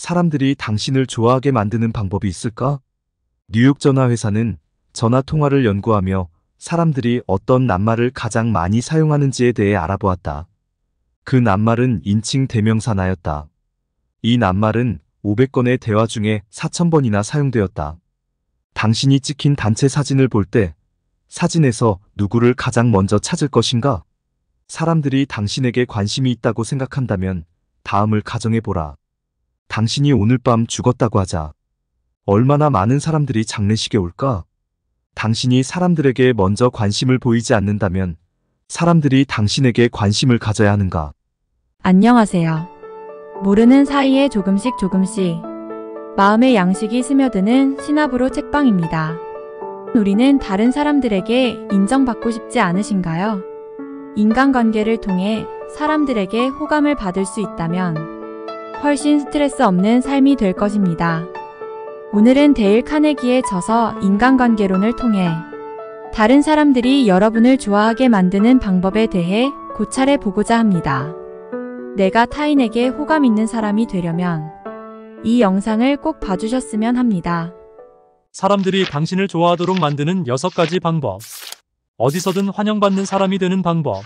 사람들이 당신을 좋아하게 만드는 방법이 있을까? 뉴욕 전화회사는 전화 통화를 연구하며 사람들이 어떤 낱말을 가장 많이 사용하는지에 대해 알아보았다. 그 낱말은 인칭 대명사나였다. 이 낱말은 500건의 대화 중에 4000번이나 사용되었다. 당신이 찍힌 단체 사진을 볼 때 사진에서 누구를 가장 먼저 찾을 것인가? 사람들이 당신에게 관심이 있다고 생각한다면 다음을 가정해보라. 당신이 오늘 밤 죽었다고 하자. 얼마나 많은 사람들이 장례식에 올까? 당신이 사람들에게 먼저 관심을 보이지 않는다면 사람들이 당신에게 관심을 가져야 하는가? 안녕하세요. 모르는 사이에 조금씩 마음의 양식이 스며드는 시나브로 책방입니다. 우리는 다른 사람들에게 인정받고 싶지 않으신가요? 인간관계를 통해 사람들에게 호감을 받을 수 있다면 훨씬 스트레스 없는 삶이 될 것입니다. 오늘은 데일 카네기의 저서 인간관계론을 통해 다른 사람들이 여러분을 좋아하게 만드는 방법에 대해 고찰해 보고자 합니다. 내가 타인에게 호감 있는 사람이 되려면 이 영상을 꼭 봐주셨으면 합니다. 사람들이 당신을 좋아하도록 만드는 6가지 방법. 어디서든 환영받는 사람이 되는 방법.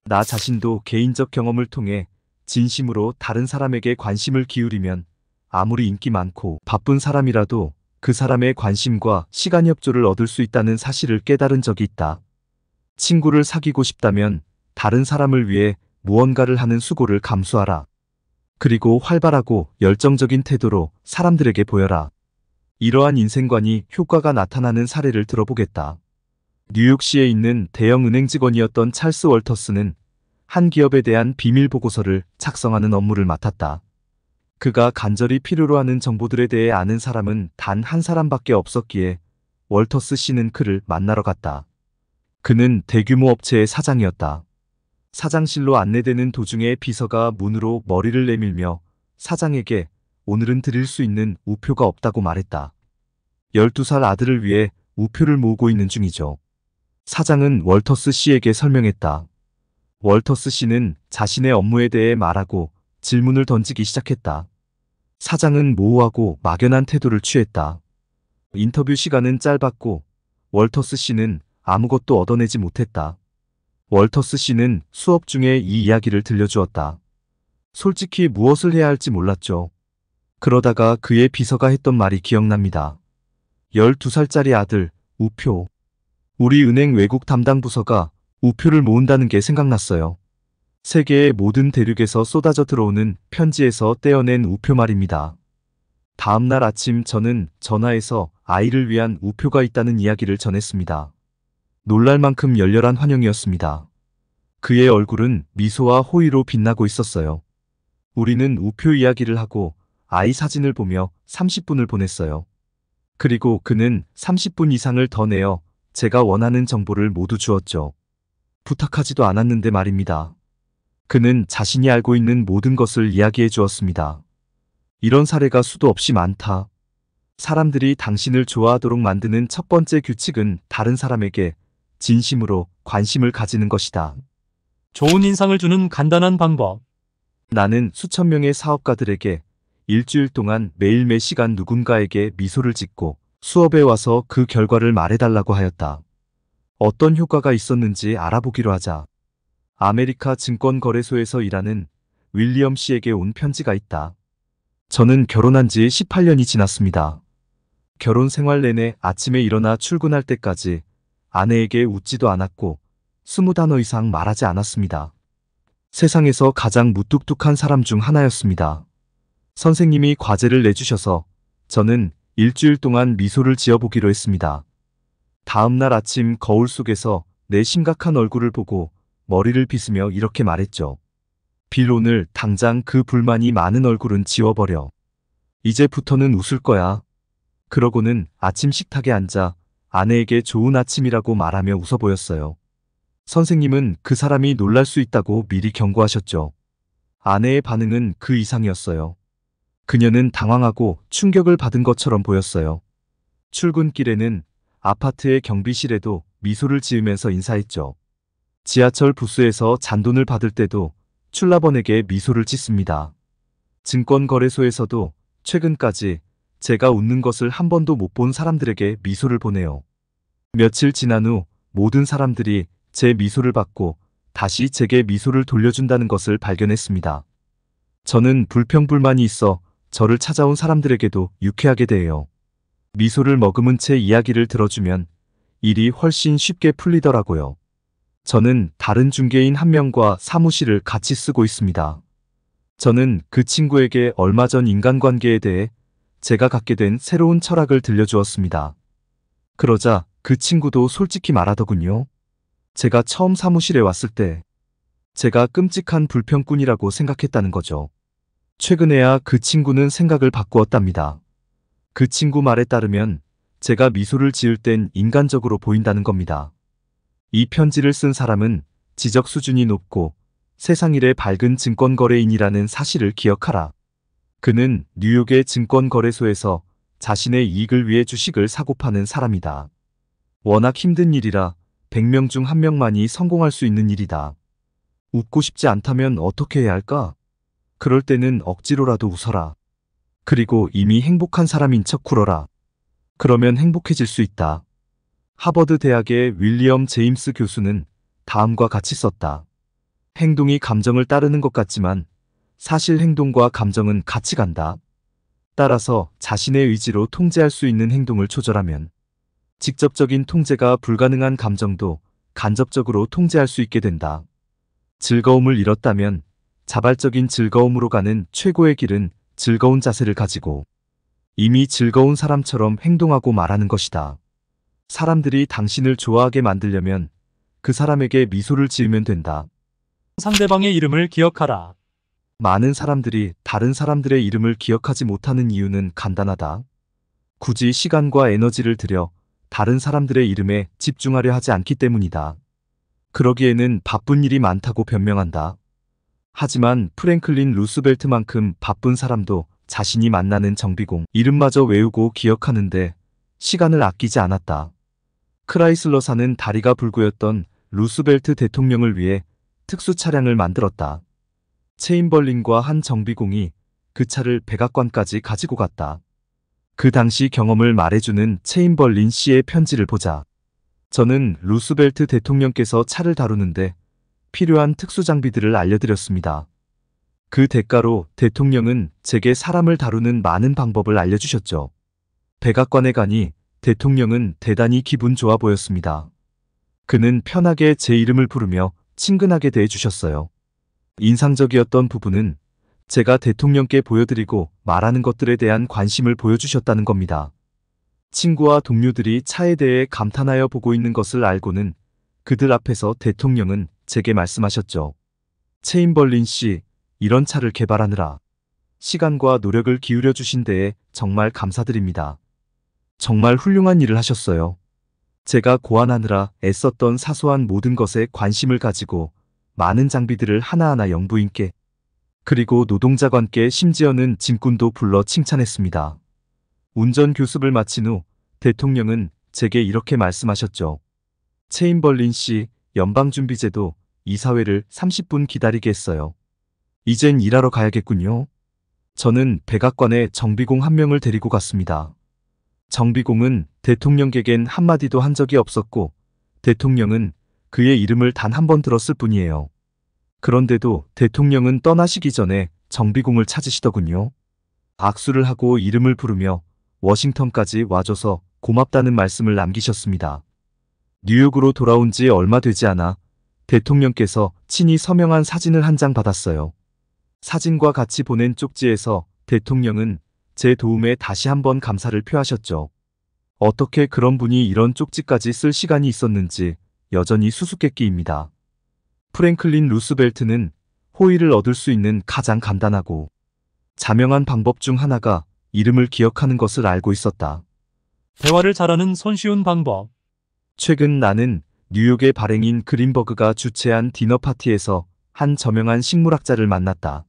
나 자신도 개인적 경험을 통해 진심으로 다른 사람에게 관심을 기울이면 아무리 인기 많고 바쁜 사람이라도 그 사람의 관심과 시간 협조를 얻을 수 있다는 사실을 깨달은 적이 있다. 친구를 사귀고 싶다면 다른 사람을 위해 무언가를 하는 수고를 감수하라. 그리고 활발하고 열정적인 태도로 사람들에게 보여라. 이러한 인생관이 효과가 나타나는 사례를 들어보겠다. 뉴욕시에 있는 대형 은행 직원이었던 찰스 월터스는 한 기업에 대한 비밀 보고서를 작성하는 업무를 맡았다. 그가 간절히 필요로 하는 정보들에 대해 아는 사람은 단 한 사람밖에 없었기에 월터스 씨는 그를 만나러 갔다. 그는 대규모 업체의 사장이었다. 사장실로 안내되는 도중에 비서가 문으로 머리를 내밀며 사장에게 오늘은 드릴 수 있는 우표가 없다고 말했다. 12살 아들을 위해 우표를 모으고 있는 중이죠. 사장은 월터스 씨에게 설명했다. 월터스 씨는 자신의 업무에 대해 말하고 질문을 던지기 시작했다. 사장은 모호하고 막연한 태도를 취했다. 인터뷰 시간은 짧았고 월터스 씨는 아무것도 얻어내지 못했다. 월터스 씨는 수업 중에 이 이야기를 들려주었다. 솔직히 무엇을 해야 할지 몰랐죠. 그러다가 그의 비서가 했던 말이 기억납니다. 12살짜리 아들, 우표. 우리 은행 외국 담당 부서가 우표를 모은다는 게 생각났어요. 세계의 모든 대륙에서 쏟아져 들어오는 편지에서 떼어낸 우표 말입니다. 다음 날 아침 저는 전화해서 아이를 위한 우표가 있다는 이야기를 전했습니다. 놀랄 만큼 열렬한 환영이었습니다. 그의 얼굴은 미소와 호의로 빛나고 있었어요. 우리는 우표 이야기를 하고 아이 사진을 보며 30분을 보냈어요. 그리고 그는 30분 이상을 더 내어 제가 원하는 정보를 모두 주었죠. 부탁하지도 않았는데 말입니다. 그는 자신이 알고 있는 모든 것을 이야기해 주었습니다. 이런 사례가 수도 없이 많다. 사람들이 당신을 좋아하도록 만드는 첫 번째 규칙은 다른 사람에게 진심으로 관심을 가지는 것이다. 좋은 인상을 주는 간단한 방법. 나는 수천 명의 사업가들에게 일주일 동안 매일 매 시간 누군가에게 미소를 짓고 수업에 와서 그 결과를 말해달라고 하였다. 어떤 효과가 있었는지 알아보기로 하자. 아메리카 증권거래소에서 일하는 윌리엄 씨에게 온 편지가 있다. 저는 결혼한 지 18년이 지났습니다. 결혼 생활 내내 아침에 일어나 출근할 때까지 아내에게 웃지도 않았고 20단어 이상 말하지 않았습니다. 세상에서 가장 무뚝뚝한 사람 중 하나였습니다. 선생님이 과제를 내주셔서 저는 일주일 동안 미소를 지어보기로 했습니다. 다음 날 아침 거울 속에서 내 심각한 얼굴을 보고 머리를 빗으며 이렇게 말했죠. 빌, 오늘 당장 그 불만이 많은 얼굴은 지워버려. 이제부터는 웃을 거야. 그러고는 아침 식탁에 앉아 아내에게 좋은 아침이라고 말하며 웃어 보였어요. 선생님은 그 사람이 놀랄 수 있다고 미리 경고하셨죠. 아내의 반응은 그 이상이었어요. 그녀는 당황하고 충격을 받은 것처럼 보였어요. 출근길에는 아파트의 경비실에도 미소를 지으면서 인사했죠. 지하철 부스에서 잔돈을 받을 때도 출납원에게 미소를 짓습니다. 증권거래소에서도 최근까지 제가 웃는 것을 한 번도 못 본 사람들에게 미소를 보내요. 며칠 지난 후 모든 사람들이 제 미소를 받고 다시 제게 미소를 돌려준다는 것을 발견했습니다. 저는 불평불만이 있어 저를 찾아온 사람들에게도 유쾌하게 대해요. 미소를 머금은 채 이야기를 들어주면 일이 훨씬 쉽게 풀리더라고요. 저는 다른 중개인 한 명과 사무실을 같이 쓰고 있습니다. 저는 그 친구에게 얼마 전 인간관계에 대해 제가 갖게 된 새로운 철학을 들려주었습니다. 그러자 그 친구도 솔직히 말하더군요. 제가 처음 사무실에 왔을 때 제가 끔찍한 불평꾼이라고 생각했다는 거죠. 최근에야 그 친구는 생각을 바꾸었답니다. 그 친구 말에 따르면 제가 미소를 지을 땐 인간적으로 보인다는 겁니다. 이 편지를 쓴 사람은 지적 수준이 높고 세상 일의 밝은 증권거래인이라는 사실을 기억하라. 그는 뉴욕의 증권거래소에서 자신의 이익을 위해 주식을 사고 파는 사람이다. 워낙 힘든 일이라 100명 중 1명만이 성공할 수 있는 일이다. 웃고 싶지 않다면 어떻게 해야 할까? 그럴 때는 억지로라도 웃어라. 그리고 이미 행복한 사람인 척 굴어라. 그러면 행복해질 수 있다. 하버드 대학의 윌리엄 제임스 교수는 다음과 같이 썼다. 행동이 감정을 따르는 것 같지만 사실 행동과 감정은 같이 간다. 따라서 자신의 의지로 통제할 수 있는 행동을 조절하면 직접적인 통제가 불가능한 감정도 간접적으로 통제할 수 있게 된다. 즐거움을 잃었다면 자발적인 즐거움으로 가는 최고의 길은 즐거운 자세를 가지고 이미 즐거운 사람처럼 행동하고 말하는 것이다. 사람들이 당신을 좋아하게 만들려면 그 사람에게 미소를 지으면 된다. 상대방의 이름을 기억하라. 많은 사람들이 다른 사람들의 이름을 기억하지 못하는 이유는 간단하다. 굳이 시간과 에너지를 들여 다른 사람들의 이름에 집중하려 하지 않기 때문이다. 그러기에는 바쁜 일이 많다고 변명한다. 하지만 프랭클린 루스벨트만큼 바쁜 사람도 자신이 만나는 정비공 이름마저 외우고 기억하는데 시간을 아끼지 않았다. 크라이슬러사는 다리가 불구였던 루스벨트 대통령을 위해 특수 차량을 만들었다. 체인벌린과 한 정비공이 그 차를 백악관까지 가지고 갔다. 그 당시 경험을 말해주는 체인벌린 씨의 편지를 보자. 저는 루스벨트 대통령께서 차를 다루는데 필요한 특수 장비들을 알려드렸습니다. 그 대가로 대통령은 제게 사람을 다루는 많은 방법을 알려주셨죠. 백악관에 가니 대통령은 대단히 기분 좋아 보였습니다. 그는 편하게 제 이름을 부르며 친근하게 대해주셨어요. 인상적이었던 부분은 제가 대통령께 보여드리고 말하는 것들에 대한 관심을 보여주셨다는 겁니다. 친구와 동료들이 차에 대해 감탄하여 보고 있는 것을 알고는 그들 앞에서 대통령은 제게 말씀하셨죠. 체인벌린 씨, 이런 차를 개발하느라 시간과 노력을 기울여 주신 데에 정말 감사드립니다. 정말 훌륭한 일을 하셨어요. 제가 고안하느라 애썼던 사소한 모든 것에 관심을 가지고 많은 장비들을 하나하나 영부인께 그리고 노동자관께 심지어는 짐꾼도 불러 칭찬했습니다. 운전 교습을 마친 후 대통령은 제게 이렇게 말씀하셨죠. 체인벌린 씨, 연방준비제도 이사회를 30분 기다리게 했어요. 이젠 일하러 가야겠군요. 저는 백악관에 정비공 한 명을 데리고 갔습니다. 정비공은 대통령에겐 한마디도 한 적이 없었고 대통령은 그의 이름을 단 한 번 들었을 뿐이에요. 그런데도 대통령은 떠나시기 전에 정비공을 찾으시더군요. 악수를 하고 이름을 부르며 워싱턴까지 와줘서 고맙다는 말씀을 남기셨습니다. 뉴욕으로 돌아온 지 얼마 되지 않아 대통령께서 친히 서명한 사진을 한 장 받았어요. 사진과 같이 보낸 쪽지에서 대통령은 제 도움에 다시 한번 감사를 표하셨죠. 어떻게 그런 분이 이런 쪽지까지 쓸 시간이 있었는지 여전히 수수께끼입니다. 프랭클린 루스벨트는 호의를 얻을 수 있는 가장 간단하고 자명한 방법 중 하나가 이름을 기억하는 것을 알고 있었다. 대화를 잘하는 손쉬운 방법. 최근 나는 뉴욕의 발행인 그린버그가 주최한 디너 파티에서 한 저명한 식물학자를 만났다.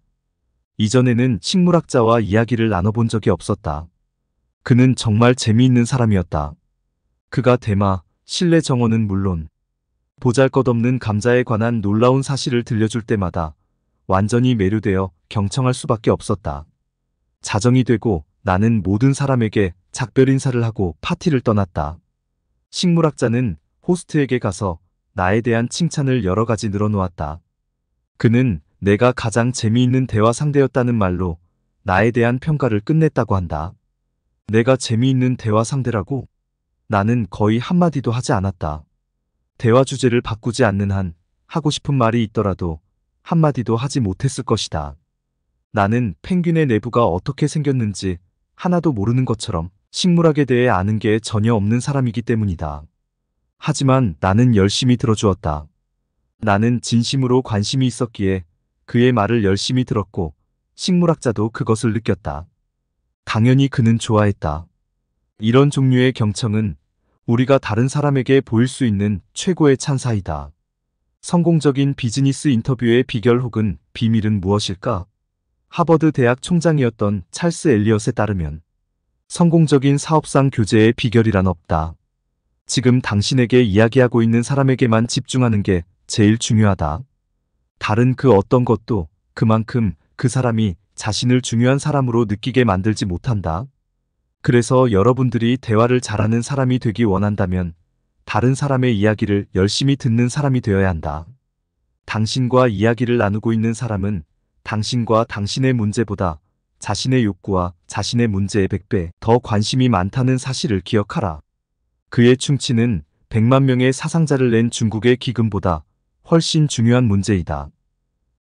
이전에는 식물학자와 이야기를 나눠본 적이 없었다. 그는 정말 재미있는 사람이었다. 그가 대마, 실내 정원은 물론 보잘것없는 감자에 관한 놀라운 사실을 들려줄 때마다 완전히 매료되어 경청할 수밖에 없었다. 자정이 되고 나는 모든 사람에게 작별 인사를 하고 파티를 떠났다. 식물학자는 호스트에게 가서 나에 대한 칭찬을 여러 가지 늘어놓았다. 그는 내가 가장 재미있는 대화 상대였다는 말로 나에 대한 평가를 끝냈다고 한다. 내가 재미있는 대화 상대라고? 나는 거의 한마디도 하지 않았다. 대화 주제를 바꾸지 않는 한 하고 싶은 말이 있더라도 한마디도 하지 못했을 것이다. 나는 펭귄의 내부가 어떻게 생겼는지 하나도 모르는 것처럼 식물학에 대해 아는 게 전혀 없는 사람이기 때문이다. 하지만 나는 열심히 들어주었다. 나는 진심으로 관심이 있었기에 그의 말을 열심히 들었고 식물학자도 그것을 느꼈다. 당연히 그는 좋아했다. 이런 종류의 경청은 우리가 다른 사람에게 보일 수 있는 최고의 찬사이다. 성공적인 비즈니스 인터뷰의 비결 혹은 비밀은 무엇일까? 하버드 대학 총장이었던 찰스 엘리엇에 따르면 성공적인 사업상 교제의 비결이란 없다. 지금 당신에게 이야기하고 있는 사람에게만 집중하는 게 제일 중요하다. 다른 그 어떤 것도 그만큼 그 사람이 자신을 중요한 사람으로 느끼게 만들지 못한다. 그래서 여러분들이 대화를 잘하는 사람이 되기 원한다면 다른 사람의 이야기를 열심히 듣는 사람이 되어야 한다. 당신과 이야기를 나누고 있는 사람은 당신과 당신의 문제보다 자신의 욕구와 자신의 문제에 100배 더 관심이 많다는 사실을 기억하라. 그의 충치는 100만 명의 사상자를 낸 중국의 기금보다 훨씬 중요한 문제이다.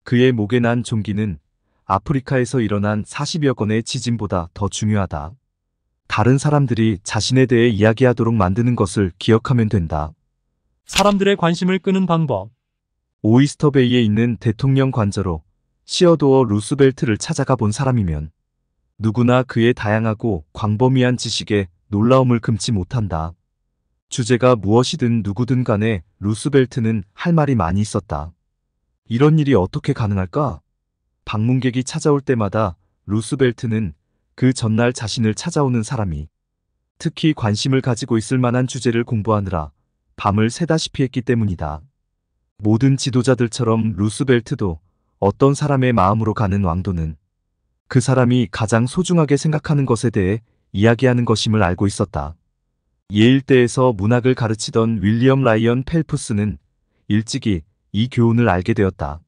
그의 목에 난 종기는 아프리카에서 일어난 40여 건의 지진보다 더 중요하다. 다른 사람들이 자신에 대해 이야기하도록 만드는 것을 기억하면 된다. 사람들의 관심을 끄는 방법. 오이스터베이에 있는 대통령 관저로 시어도어 루스벨트를 찾아가 본 사람이면 누구나 그의 다양하고 광범위한 지식에 놀라움을 금치 못한다. 주제가 무엇이든 누구든 간에 루스벨트는 할 말이 많이 있었다. 이런 일이 어떻게 가능할까? 방문객이 찾아올 때마다 루스벨트는 그 전날 자신을 찾아오는 사람이 특히 관심을 가지고 있을 만한 주제를 공부하느라 밤을 새다시피 했기 때문이다. 모든 지도자들처럼 루스벨트도 어떤 사람의 마음으로 가는 왕도는 그 사람이 가장 소중하게 생각하는 것에 대해 이야기하는 것임을 알고 있었다. 예일대에서 문학을 가르치던 윌리엄 라이언 펠프스는 일찍이 이 교훈을 알게 되었다.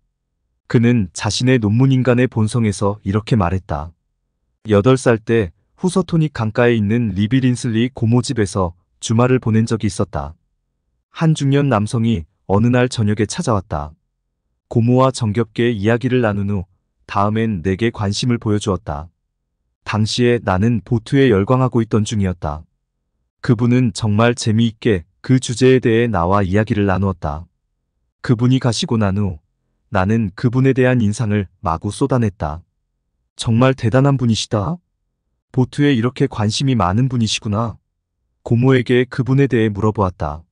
그는 자신의 논문 인간의 본성에서 이렇게 말했다. 8살 때 후서토닉 강가에 있는 리비 린슬리 고모집에서 주말을 보낸 적이 있었다. 한 중년 남성이 어느 날 저녁에 찾아왔다. 고모와 정겹게 이야기를 나눈 후 다음엔 내게 관심을 보여주었다. 당시에 나는 보트에 열광하고 있던 중이었다. 그분은 정말 재미있게 그 주제에 대해 나와 이야기를 나누었다. 그분이 가시고 난 후 나는 그분에 대한 인상을 마구 쏟아냈다. 정말 대단한 분이시다. 보트에 이렇게 관심이 많은 분이시구나. 고모에게 그분에 대해 물어보았다.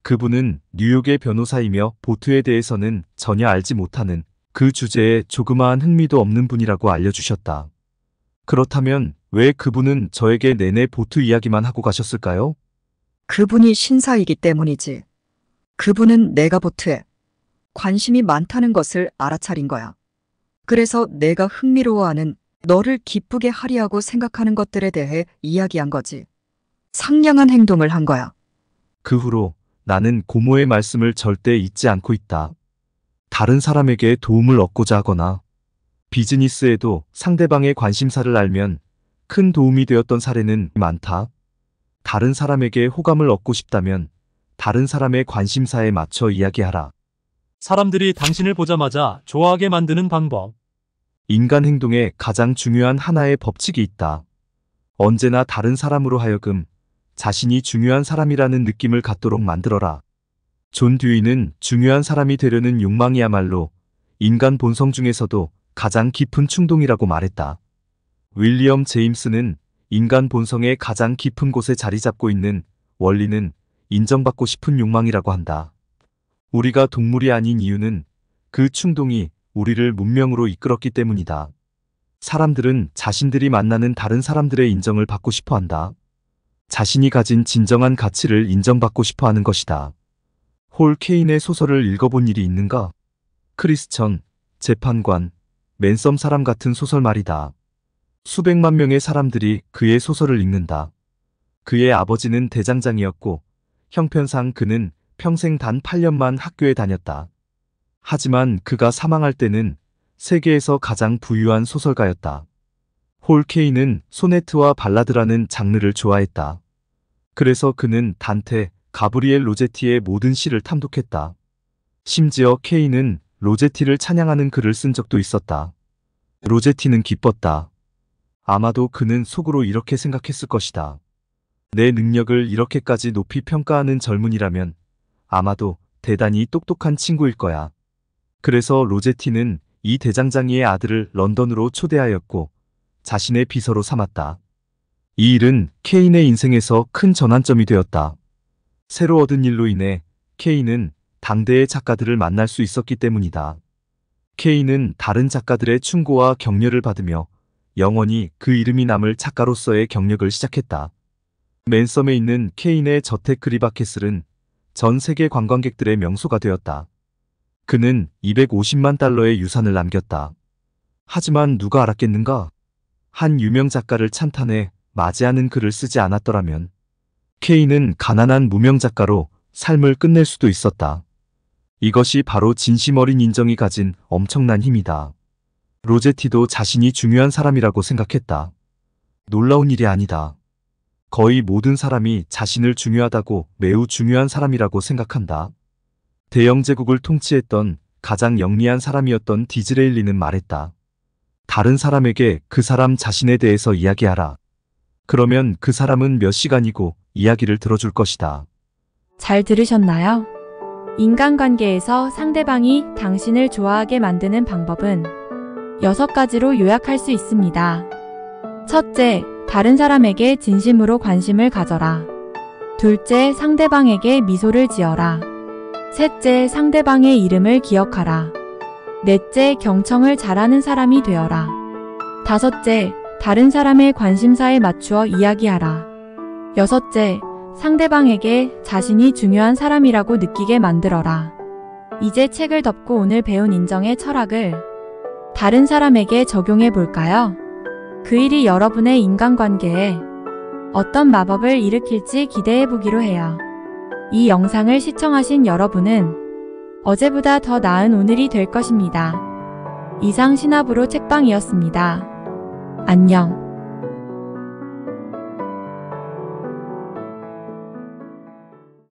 그분은 뉴욕의 변호사이며 보트에 대해서는 전혀 알지 못하는 그 주제에 조그마한 흥미도 없는 분이라고 알려주셨다. 그렇다면 왜 그분은 저에게 내내 보트 이야기만 하고 가셨을까요? 그분이 신사이기 때문이지. 그분은 내가 보트에 관심이 많다는 것을 알아차린 거야. 그래서 내가 흥미로워하는 너를 기쁘게 하리하고 생각하는 것들에 대해 이야기한 거지. 상냥한 행동을 한 거야. 그 후로 나는 고모의 말씀을 절대 잊지 않고 있다. 다른 사람에게 도움을 얻고자 하거나 비즈니스에도 상대방의 관심사를 알면 큰 도움이 되었던 사례는 많다. 다른 사람에게 호감을 얻고 싶다면 다른 사람의 관심사에 맞춰 이야기하라. 사람들이 당신을 보자마자 좋아하게 만드는 방법. 인간 행동에 가장 중요한 하나의 법칙이 있다. 언제나 다른 사람으로 하여금 자신이 중요한 사람이라는 느낌을 갖도록 만들어라. 존 듀이는 중요한 사람이 되려는 욕망이야말로 인간 본성 중에서도 가장 깊은 충동이라고 말했다. 윌리엄 제임스는 인간 본성의 가장 깊은 곳에 자리 잡고 있는 원리는 인정받고 싶은 욕망이라고 한다. 우리가 동물이 아닌 이유는 그 충동이 우리를 문명으로 이끌었기 때문이다. 사람들은 자신들이 만나는 다른 사람들의 인정을 받고 싶어 한다. 자신이 가진 진정한 가치를 인정받고 싶어 하는 것이다. 홀 케인의 소설을 읽어본 일이 있는가? 크리스천, 재판관, 맨썸 사람 같은 소설 말이다. 수백만 명의 사람들이 그의 소설을 읽는다. 그의 아버지는 대장장이었고 형편상 그는 평생 단 8년만 학교에 다녔다. 하지만 그가 사망할 때는 세계에서 가장 부유한 소설가였다. 홀 케이는 소네트와 발라드라는 장르를 좋아했다. 그래서 그는 단테, 가브리엘 로제티의 모든 시를 탐독했다. 심지어 케이는 로제티를 찬양하는 글을 쓴 적도 있었다. 로제티는 기뻤다. 아마도 그는 속으로 이렇게 생각했을 것이다. 내 능력을 이렇게까지 높이 평가하는 젊은이라면 아마도 대단히 똑똑한 친구일 거야. 그래서 로제티는 이 대장장이의 아들을 런던으로 초대하였고 자신의 비서로 삼았다. 이 일은 케인의 인생에서 큰 전환점이 되었다. 새로 얻은 일로 인해 케인은 당대의 작가들을 만날 수 있었기 때문이다. 케인은 다른 작가들의 충고와 격려를 받으며 영원히 그 이름이 남을 작가로서의 경력을 시작했다. 맨섬에 있는 케인의 저택 그리바캐슬은 전 세계 관광객들의 명소가 되었다. 그는 250만 달러의 유산을 남겼다. 하지만 누가 알았겠는가? 한 유명 작가를 찬탄해 맞이하는 글을 쓰지 않았더라면 케인은 가난한 무명 작가로 삶을 끝낼 수도 있었다. 이것이 바로 진심 어린 인정이 가진 엄청난 힘이다. 로제티도 자신이 중요한 사람이라고 생각했다. 놀라운 일이 아니다. 거의 모든 사람이 자신을 중요하다고 매우 중요한 사람이라고 생각한다. 대영 제국을 통치했던 가장 영리한 사람이었던 디즈레일리는 말했다. 다른 사람에게 그 사람 자신에 대해서 이야기하라. 그러면 그 사람은 몇 시간이고 이야기를 들어줄 것이다. 잘 들으셨나요? 인간관계에서 상대방이 당신을 좋아하게 만드는 방법은 6가지로 요약할 수 있습니다. 첫째, 다른 사람에게 진심으로 관심을 가져라. 둘째, 상대방에게 미소를 지어라. 셋째, 상대방의 이름을 기억하라. 넷째, 경청을 잘하는 사람이 되어라. 다섯째, 다른 사람의 관심사에 맞추어 이야기하라. 여섯째, 상대방에게 자신이 중요한 사람이라고 느끼게 만들어라. 이제 책을 덮고 오늘 배운 인정의 철학을 다른 사람에게 적용해 볼까요? 그 일이 여러분의 인간관계에 어떤 마법을 일으킬지 기대해 보기로 해요. 이 영상을 시청하신 여러분은 어제보다 더 나은 오늘이 될 것입니다. 이상 신압으로 책방이었습니다. 안녕.